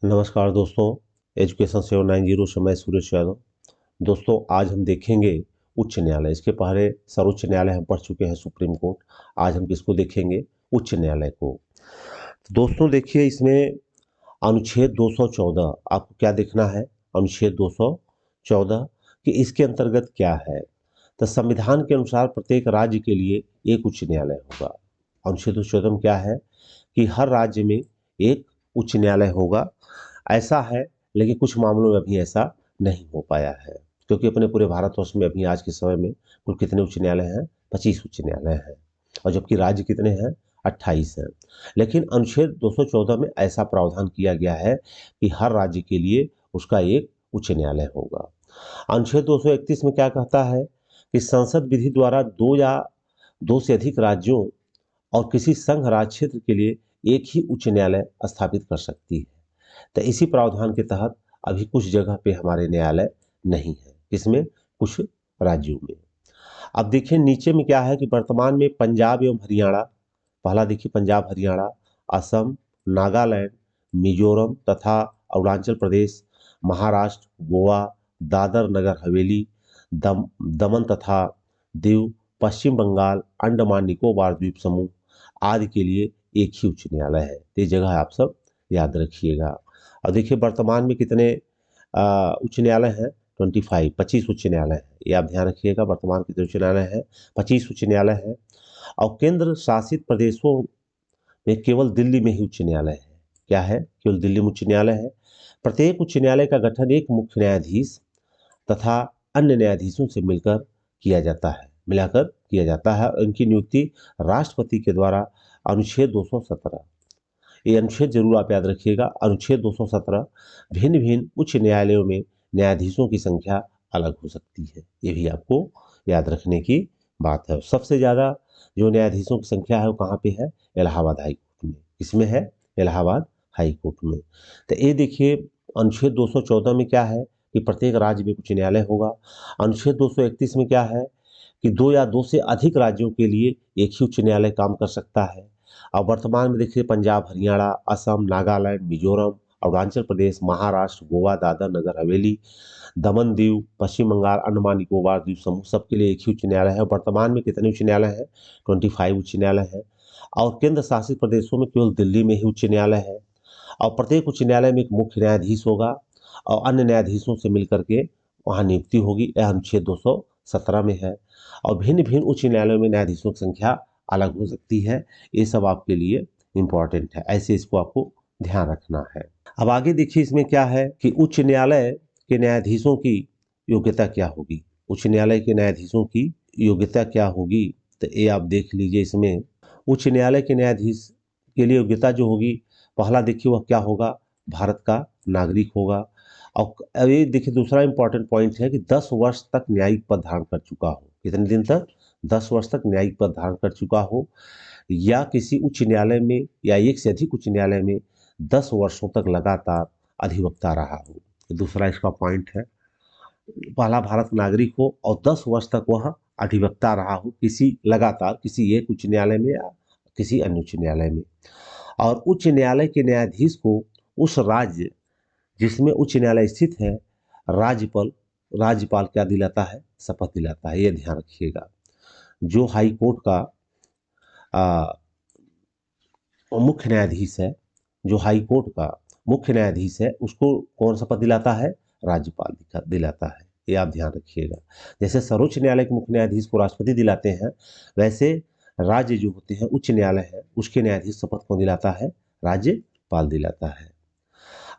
नमस्कार दोस्तों, एजुकेशन 790 से मैं सुरेश यादव। दोस्तों, आज हम देखेंगे उच्च न्यायालय। इसके पहले सर्वोच्च न्यायालय हम पढ़ चुके हैं, सुप्रीम कोर्ट। आज हम किसको देखेंगे? उच्च न्यायालय को। तो दोस्तों देखिए, इसमें अनुच्छेद 214 आपको क्या देखना है? अनुच्छेद 214 कि इसके अंतर्गत क्या है। तो संविधान के अनुसार प्रत्येक राज्य के लिए एक उच्च न्यायालय होगा। अनुच्छेद 214 में क्या है कि हर राज्य में एक उच्च न्यायालय होगा। ऐसा है, लेकिन कुछ मामलों में अभी ऐसा नहीं हो पाया है, क्योंकि अपने पूरे भारतवर्ष में अभी आज के समय में कुल कितने उच्च न्यायालय हैं? 25 उच्च न्यायालय हैं, और जबकि राज्य कितने हैं? 28 हैं। लेकिन अनुच्छेद 214 में ऐसा प्रावधान किया गया है कि हर राज्य के लिए उसका एक उच्च न्यायालय होगा। अनुच्छेद 231 में क्या कहता है कि संसद विधि द्वारा दो या दो से अधिक राज्यों और किसी संघ राज्य क्षेत्र के लिए एक ही उच्च न्यायालय स्थापित कर सकती है। तो इसी प्रावधान के तहत अभी कुछ जगह पे हमारे न्यायालय नहीं है, इसमें कुछ राज्यों में। अब देखिए नीचे में क्या है कि वर्तमान में पंजाब एवं हरियाणा, पहला देखिए पंजाब हरियाणा, असम, नागालैंड, मिजोरम तथा अरुणाचल प्रदेश, महाराष्ट्र, गोवा, दादर नगर हवेली, दमन तथा दीव, पश्चिम बंगाल, अंडमान निकोबार द्वीप समूह आदि के लिए एक ही उच्च न्यायालय है। तो ये जगह आप सब याद रखिएगा। अब देखिए वर्तमान में कितने उच्च न्यायालय हैं? 25 उच्च न्यायालय है। ये आप ध्यान रखिएगा, वर्तमान कितने उच्च न्यायालय है? 25 उच्च न्यायालय है। और केंद्र शासित प्रदेशों में केवल दिल्ली में ही उच्च न्यायालय है। क्या है? केवल दिल्ली में उच्च न्यायालय है। प्रत्येक उच्च न्यायालय का गठन एक मुख्य न्यायाधीश तथा अन्य न्यायाधीशों से मिलकर किया जाता है, मिलाकर किया जाता है। इनकी नियुक्ति राष्ट्रपति के द्वारा अनुच्छेद 217, ये अनुच्छेद जरूर आप याद रखिएगा, अनुच्छेद 217, भिन्न भिन्न उच्च न्यायालयों में न्यायाधीशों की संख्या अलग हो सकती है। ये भी आपको याद रखने की बात है। सबसे ज़्यादा जो न्यायाधीशों की संख्या है वो कहाँ पे है? इलाहाबाद हाई कोर्ट में। किसमें है? इलाहाबाद हाई कोर्ट में। तो ये देखिए अनुच्छेद 214 में क्या है कि प्रत्येक राज्य में उच्च न्यायालय होगा। अनुच्छेद 231 में क्या है कि दो या दो से अधिक राज्यों के लिए एक ही उच्च न्यायालय काम कर सकता है। और वर्तमान में देखिए पंजाब हरियाणा, असम, नागालैंड, मिजोरम, अरुणाचल प्रदेश, महाराष्ट्र, गोवा, दादर नगर हवेली, दमन दीव, पश्चिम बंगाल, अंडमान निकोबार द्वीप समूह सबके लिए एक ही उच्च न्यायालय है। वर्तमान में कितने उच्च न्यायालय हैं? 25 उच्च न्यायालय है। और केंद्र शासित प्रदेशों में केवल दिल्ली में ही उच्च न्यायालय है। और प्रत्येक उच्च न्यायालय में एक मुख्य न्यायाधीश होगा और अन्य न्यायाधीशों से मिलकर के वहाँ नियुक्ति होगी। यह अनुच्छेद 217 में है। और भिन्न भिन्न उच्च न्यायालयों में न्यायाधीशों की संख्या अलग हो सकती है। ये सब आपके लिए इम्पोर्टेंट है, ऐसे इसको आपको ध्यान रखना है। अब आगे देखिए इसमें क्या है कि उच्च न्यायालय के न्यायाधीशों की योग्यता क्या होगी। उच्च न्यायालय के न्यायाधीशों की योग्यता क्या होगी, तो ये आप देख लीजिए। इसमें उच्च न्यायालय के न्यायाधीश के लिए योग्यता जो होगी, पहला देखिए वह क्या होगा? भारत का नागरिक होगा। और अब ये देखिए दूसरा इंपॉर्टेंट पॉइंट है कि 10 वर्ष तक न्यायिक पद धारण कर चुका हो। कितने दिन तक? 10 वर्ष तक न्यायिक पद धारण कर चुका हो, या किसी उच्च न्यायालय में या एक से अधिक उच्च न्यायालय में 10 वर्षों तक लगातार अधिवक्ता रहा हो। ये दूसरा इसका पॉइंट है। पहला भारत नागरिक हो और 10 वर्ष तक वह अधिवक्ता रहा हो किसी लगातार किसी एक उच्च न्यायालय में या किसी अन्य उच्च न्यायालय में। और उच्च न्यायालय के न्यायाधीश को उस राज्य जिसमें उच्च न्यायालय स्थित है राज्यपाल राज्यपाल क्या दिलाता है? शपथ दिलाता है। ये ध्यान रखिएगा। जो हाई कोर्ट का मुख्य न्यायाधीश है, जो हाई कोर्ट का मुख्य न्यायाधीश है, उसको कौन शपथ दिलाता है? राज्यपाल दिलाता है। ये आप ध्यान रखिएगा। जैसे सर्वोच्च न्यायालय के मुख्य न्यायाधीश को राष्ट्रपति दिलाते हैं, वैसे राज्य जो होते हैं उच्च न्यायालय है उसके न्यायाधीश शपथ कौन दिलाता है? राज्यपाल दिलाता है।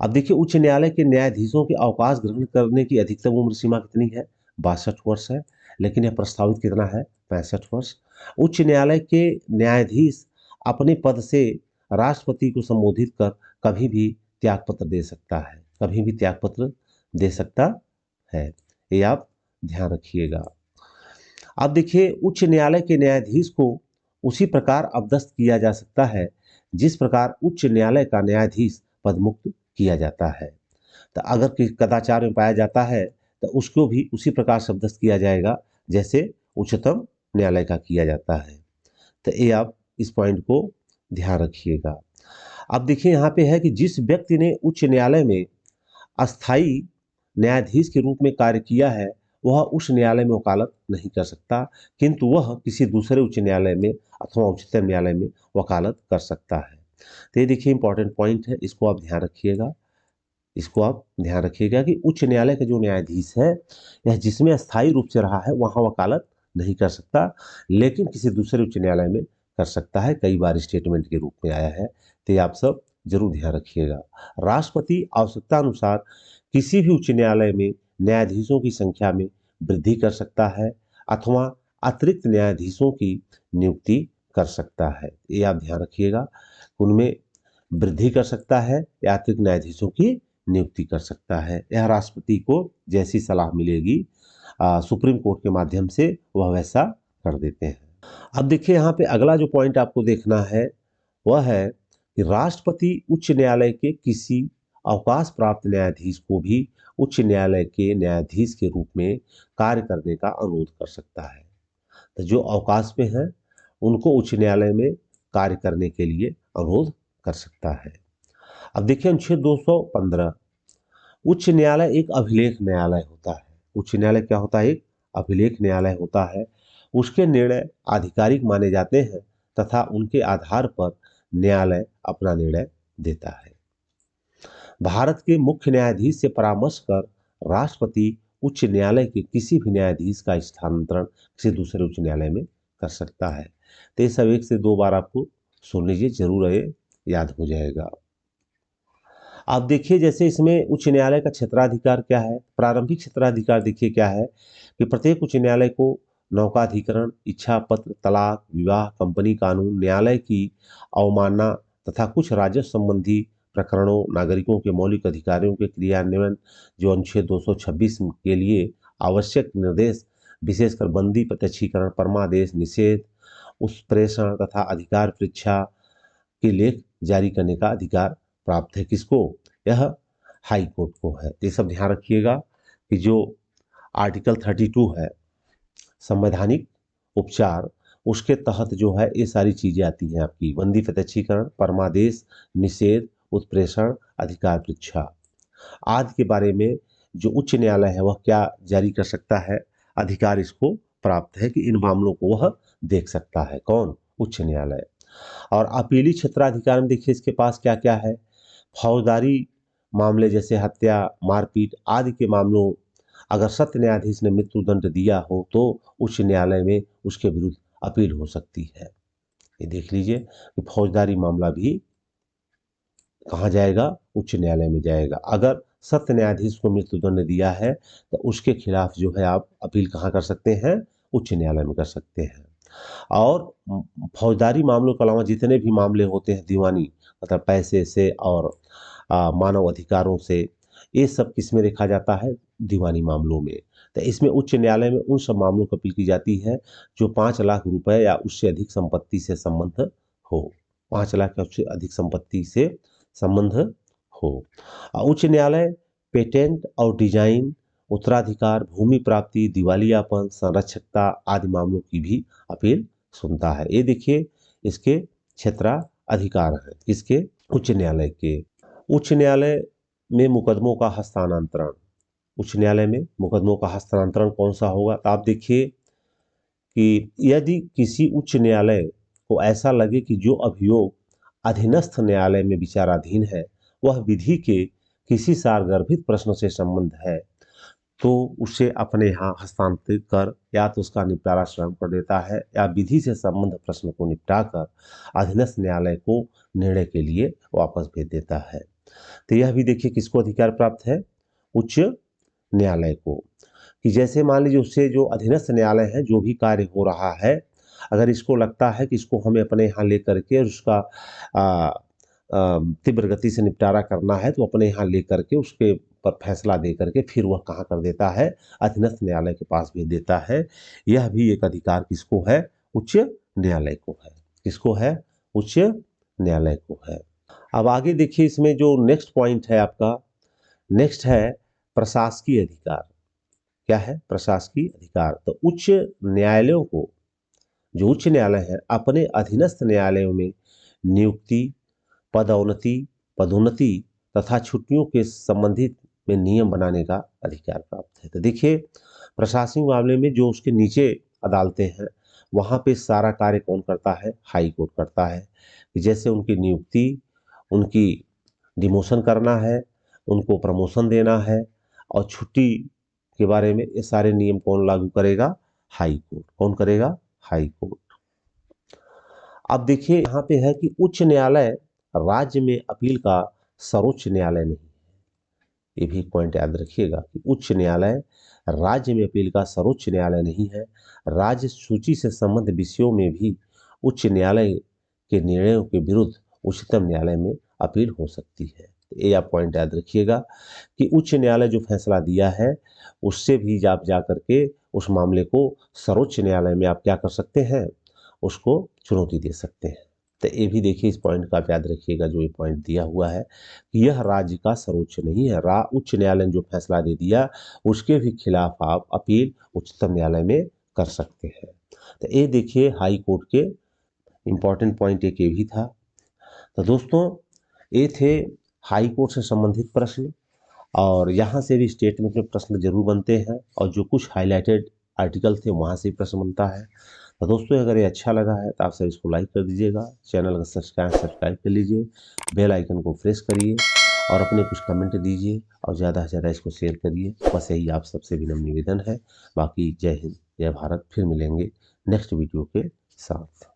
अब देखिए उच्च न्यायालय के न्यायाधीशों के अवकाश ग्रहण करने की अधिकतम उम्र सीमा कितनी है? 62 वर्ष है, लेकिन यह प्रस्तावित कितना है? 65 वर्ष। उच्च न्यायालय के न्यायाधीश अपने पद से राष्ट्रपति को संबोधित कर कभी भी त्यागपत्र दे सकता है, कभी भी त्यागपत्र दे सकता है। ये आप ध्यान रखिएगा। अब देखिए उच्च न्यायालय के न्यायाधीश को उसी प्रकार अपदस्थ किया जा सकता है जिस प्रकार उच्च न्यायालय का न्यायाधीश पदमुक्त किया जाता है। तो अगर कदाचार में पाया जाता है तो उसको भी उसी प्रकार से अपदस्थ किया जाएगा जैसे उच्चतम न्यायालय का किया जाता है। तो ये आप इस पॉइंट को ध्यान रखिएगा। अब देखिए यहाँ पे है कि जिस व्यक्ति ने उच्च न्यायालय में अस्थाई न्यायाधीश के रूप में कार्य किया है वह उच्च न्यायालय में वकालत नहीं कर सकता, किंतु वह किसी दूसरे उच्च न्यायालय में अथवा उच्चतम न्यायालय में वकालत कर सकता है। तो ये देखिए इंपॉर्टेंट पॉइंट है, इसको आप ध्यान रखिएगा। इसको आप ध्यान रखिएगा कि उच्च न्यायालय का जो न्यायाधीश है यह जिसमें अस्थायी रूप से रहा है वहां वकालत नहीं कर सकता, लेकिन किसी दूसरे उच्च न्यायालय में कर सकता है। कई बार स्टेटमेंट के रूप में आया है, तो ये आप सब जरूर ध्यान रखिएगा। राष्ट्रपति आवश्यकता अनुसार किसी भी उच्च न्यायालय में न्यायाधीशों की संख्या में वृद्धि कर सकता है अथवा अतिरिक्त न्यायाधीशों की नियुक्ति कर सकता है। ये आप ध्यान रखिएगा, उनमें वृद्धि कर सकता है या अतिरिक्त न्यायाधीशों की नियुक्ति कर सकता है। यह राष्ट्रपति को जैसी सलाह मिलेगी सुप्रीम कोर्ट के माध्यम से वह वैसा कर देते हैं। अब देखिए यहाँ पे अगला जो पॉइंट आपको देखना है वह है कि राष्ट्रपति उच्च न्यायालय के किसी अवकाश प्राप्त न्यायाधीश को भी उच्च न्यायालय के न्यायाधीश के रूप में कार्य करने का अनुरोध कर सकता है। तो जो अवकाश में है उनको उच्च न्यायालय में कार्य करने के लिए अनुरोध कर सकता है। अब देखिए अनुच्छेद 215, उच्च न्यायालय एक अभिलेख न्यायालय होता है। उच्च न्यायालय क्या होता है? एक अभिलेख न्यायालय होता है। उसके निर्णय आधिकारिक माने जाते हैं तथा उनके आधार पर न्यायालय अपना निर्णय देता है। भारत के मुख्य न्यायाधीश से परामर्श कर राष्ट्रपति उच्च न्यायालय के किसी भी न्यायाधीश का स्थानांतरण किसी दूसरे उच्च न्यायालय में कर सकता है। तो ये सब एक से दो बार आपको सुन लीजिए, जरूर ये याद हो जाएगा। आप देखिए जैसे इसमें उच्च न्यायालय का क्षेत्राधिकार क्या है। प्रारंभिक क्षेत्राधिकार देखिए क्या है कि प्रत्येक उच्च न्यायालय को नौकाधिकरण, इच्छा पत्र, तलाक, विवाह, कंपनी कानून, न्यायालय की अवमानना तथा कुछ राजस्व संबंधी प्रकरणों, नागरिकों के मौलिक अधिकारों के क्रियान्वयन जो अनुच्छेद 226 के लिए आवश्यक निर्देश, विशेषकर बंदी, प्रत्यक्षीकरण, परमादेश, निषेध, उत्प्रेषण तथा अधिकार परीक्षा के लेख जारी करने का अधिकार प्राप्त है। किसको? यह हाई कोर्ट को है। ये सब ध्यान रखिएगा कि जो आर्टिकल 32 है संवैधानिक उपचार, उसके तहत जो है ये सारी चीजें आती हैं आपकी बंदी, प्रत्यक्षीकरण, परमादेश, निषेध, उत्प्रेषण, अधिकार परीक्षा आदि के बारे में जो उच्च न्यायालय है वह क्या जारी कर सकता है, अधिकार इसको प्राप्त है कि इन मामलों को वह देख सकता है। कौन? उच्च न्यायालय। और अपीली क्षेत्राधिकार में देखिए इसके पास क्या क्या है। फौजदारी मामले जैसे हत्या, मारपीट आदि के मामलों अगर सत्य न्यायाधीश ने मृत्यु दंड दिया हो तो उच्च न्यायालय में उसके विरुद्ध अपील हो सकती है। ये देख लीजिए कि फौजदारी मामला भी कहाँ जाएगा? उच्च न्यायालय में जाएगा। अगर सत्य न्यायाधीश को मृत्यु दंड दिया है तो उसके खिलाफ जो है आप अपील कहाँ कर सकते हैं? उच्च न्यायालय में कर सकते हैं। और फौजदारी मामलों के अलावा जितने भी मामले होते हैं दीवानी, मतलब पैसे से और मानव अधिकारों से, ये सब किसमें देखा जाता है? दीवानी मामलों में। तो इसमें उच्च न्यायालय में उन सब मामलों की अपील की जाती है जो 5 लाख रुपए या उससे अधिक संपत्ति से संबंध हो। 5 लाख या उससे अधिक संपत्ति से संबंध हो। उच्च न्यायालय पेटेंट और डिजाइन, उत्तराधिकार, भूमि प्राप्ति, दिवालियापन, संरक्षकता आदि मामलों की भी अपील सुनता है। ये देखिए इसके क्षेत्राधिकार है, इसके उच्च न्यायालय के। उच्च न्यायालय में मुकदमों का हस्तांतरण, उच्च न्यायालय में मुकदमों का हस्तांतरण कौन सा होगा? तो आप देखिए कि यदि किसी उच्च न्यायालय को ऐसा लगे कि जो अभियोग अधीनस्थ न्यायालय में विचाराधीन है वह विधि के किसी सारगर्भित प्रश्न से संबंध है तो उसे अपने यहाँ हस्तांतरित कर या तो उसका निपटारा स्वयं कर देता है या विधि से संबंध प्रश्न को निपटाकर अधीनस्थ न्यायालय को निर्णय के लिए वापस भेज देता है। तो यह भी देखिए किसको अधिकार प्राप्त है? उच्च न्यायालय को। कि जैसे मान लीजिए उससे जो अधीनस्थ न्यायालय है जो भी कार्य हो रहा है, अगर इसको लगता है कि इसको हमें अपने यहाँ लेकर के उसका तीव्र गति से निपटारा करना है तो अपने यहाँ लेकर के उसके पर फैसला दे करके फिर वह कहाँ कर देता है? अधीनस्थ न्यायालय के पास भेज देता है। यह भी एक अधिकार किसको है? उच्च न्यायालय को है। किसको है? उच्च न्यायालय को है। अब आगे देखिए इसमें जो नेक्स्ट पॉइंट है आपका, नेक्स्ट है प्रशासकीय अधिकार। क्या है? प्रशासकीय अधिकार। तो उच्च न्यायालयों को, जो उच्च न्यायालय है, अपने अधीनस्थ न्यायालयों में नियुक्ति, पदोन्नति पदोन्नति तथा छुट्टियों के संबंधित में नियम बनाने का अधिकार प्राप्त है। तो देखिए, प्रशासनिक मामले में जो उसके नीचे अदालतें हैं वहाँ पे सारा कार्य कौन करता है? हाई कोर्ट करता है। कि जैसे उनकी नियुक्ति, उनकी डिमोशन करना है, उनको प्रमोशन देना है और छुट्टी के बारे में ये सारे नियम कौन लागू करेगा? High court. कौन करेगा? High court. अब देखिए यहाँ पे है कि उच्च न्यायालय राज्य में अपील का सर्वोच्च न्यायालय नहीं है। ये भी एक पॉइंट याद रखिएगा कि उच्च न्यायालय राज्य में अपील का सर्वोच्च न्यायालय नहीं है। राज्य सूची से संबद्ध विषयों में भी उच्च न्यायालय के निर्णयों के विरुद्ध उच्चतम न्यायालय में अपील हो सकती है। ये आप पॉइंट याद रखिएगा कि उच्च न्यायालय जो फैसला दिया है उससे भी आप जा करके उस मामले को सर्वोच्च न्यायालय में आप क्या कर सकते हैं? उसको चुनौती दे सकते हैं। तो ये भी देखिए, इस पॉइंट का आप याद रखिएगा जो ये पॉइंट दिया हुआ है कि यह राज्य का सर्वोच्च नहीं है। उच्च न्यायालय ने जो फैसला दे दिया उसके भी खिलाफ आप अपील उच्चतम न्यायालय में कर सकते हैं। तो ये देखिए हाई कोर्ट के इंपॉर्टेंट पॉइंट एक ये भी था। तो दोस्तों, ये थे हाई कोर्ट से संबंधित प्रश्न, और यहाँ से भी स्टेटमेंट में प्रश्न जरूर बनते हैं और जो कुछ हाईलाइटेड आर्टिकल थे वहाँ से भी प्रश्न बनता है। तो दोस्तों, अगर ये अच्छा लगा है तो आप सब इसको लाइक कर दीजिएगा, चैनल का सब्सक्राइब कर लीजिए, बेल आइकन को प्रेस करिए और अपने कुछ कमेंट दीजिए और ज़्यादा से ज़्यादा इसको शेयर करिए। बस यही आप सबसे विनम्र निवेदन है। बाकी जय हिंद, जय भारत। फिर मिलेंगे नेक्स्ट वीडियो के साथ।